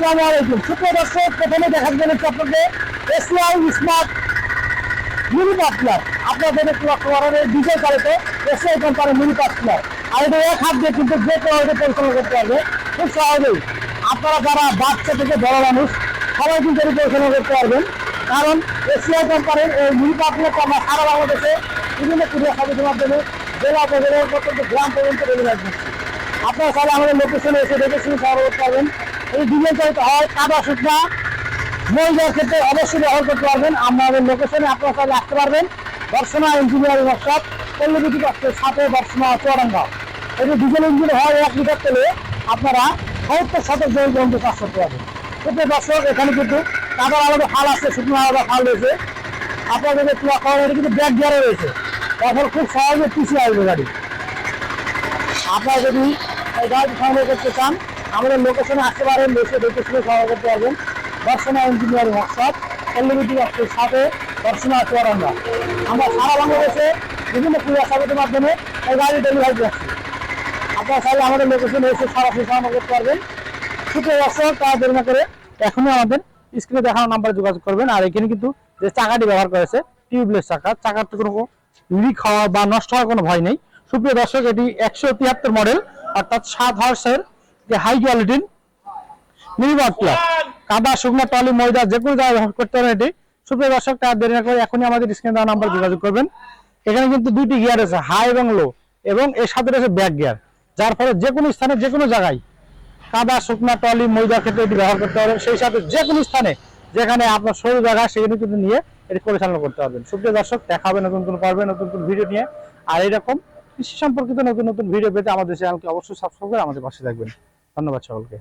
আসসালামু আলাইকুম। সুপ্রিয় দর্শক, প্রথমে দেখার জন্য আপনাকে এসিআই স্মার্ট মিনি পার্টনার আপনাদের একটু লক্ষ্য করেন ডিজেল চালিত এসিআই কোম্পানির মিনি পার্টনার। আর এটা এক হাত দিয়ে কিন্তু যে কেউ এটা পরিচালনা করতে পারবে খুব সহজেই। আপনারা যারা বাচ্চা থেকে বড় মানুষ সবাই কিন্তু এটা পরিচালনা করতে পারবেন, কারণ এসিআই কোম্পানির এই মিনি পার্টনারটা আমরা সারা বাংলাদেশে বিভিন্ন ক্রিয়া সাবিতের মাধ্যমে জেলা উপজেলার পর্যন্ত গ্রাম পর্যন্ত ডেলিভারি দিচ্ছি। আপনারা চাইলে আমাদের লোকেশনে এসে দেখে শুনে সরবরাহ করতে পারবেন। এই ডিজেল চালিত হয় কাদা শুকনা মহিলার ক্ষেত্রে অবশ্যই ব্যবহার করতে পারবেন। আমাদের লোকেশনে আপনারা চাইলে আসতে পারবেন। দর্শনা ইঞ্জিনিয়ারিং ওয়ার্কশপ, পল্লবী পার্কের সাথে দর্শনা চুয়াডাঙ্গা। এটি ডিজেল ইঞ্জিন হয় 1 লিটার তেলে আপনারা 70 জন পর্যন্ত কাজ করতে পারবেন। কিন্তু দর্শক, এখানে কিন্তু কাদার আলাদা ফাল আছে, শুকনো আলাদা ফাল রয়েছে। আপনাদের একটু লক্ষ্য করেন, এটা কিন্তু ব্যাক গিয়ারে রয়েছে, তখন খুব সহজে পিছিয়ে আসবে গাড়ি। আপনারা যদি এই গাড়ি সংগ্রহ করতে চান আমাদের লোকেশনে আসতে পারেন, এসে দেখে শুনে সংগ্রহ করতে পারবেন। দর্শনা ইঞ্জিনিয়ারিং ওয়ার্কশপ, পল্লবী পার্কের সাথে দর্শনা চুয়াডাঙ্গা। আমরা সারা বাংলাদেশে বিভিন্ন ক্রিয়া সাবিতের মাধ্যমে এই গাড়ি ডেলিভারি দিচ্ছি। আপনারা চাইলে আমাদের লোকেশনে এসে সরাসরি সংগ্রহ করতে পারবেন। সুপ্রিয় দর্শক, তারা দেরি না করে এখনই আমাদের স্ক্রিনে দেখানো নাম্বারে যোগাযোগ করবেন। আর এখানে কিন্তু যে চাকাটি ব্যবহার করেছে টিউবলেস চাকা, চাকার তো কোনো লিক হওয়া বা নষ্ট হওয়ার কোনো ভয় নেই। সুপ্রিয় দর্শক, এটি 173 মডেল, অর্থাৎ 7 হর্সের যে হাই কোয়ালিটির মিনি পার্টনার। কাদা শুকনো টলি ময়দা যে কোনো জায়গায় ব্যবহার করতে পারেন এটি। সুপ্রিয় দর্শক, তারা দেরি না করে এখনই আমাদের স্ক্রিনে দেওয়া নাম্বার যোগাযোগ করবেন। এখানে কিন্তু 2টি গিয়ার আছে, হাই এবং লো, এবং এর সাথে রয়েছে ব্যাক গিয়ার, যার ফলে যে কোনো স্থানে যে কোনো জায়গায় কাদা শুকনা টলি ময়দার ক্ষেত্রে এটি ব্যবহার করতে পারবেন। সেই সাথে যে কোনো স্থানে যেখানে আপনার সরু জায়গা সেখানে কিন্তু নিয়ে এটি পরিচালনা করতে পারবেন। সুপ্রিয় দর্শক, দেখা হবে নতুন কোনো পর্বে নতুন কোনো ভিডিও নিয়ে। আর এরকম কৃষি সম্পর্কিত নতুন নতুন ভিডিও পেতে আমাদের চ্যানেলকে অবশ্যই সাবস্ক্রাইব করে আমাদের পাশে থাকবেন। ধন্যবাদ সকলকে।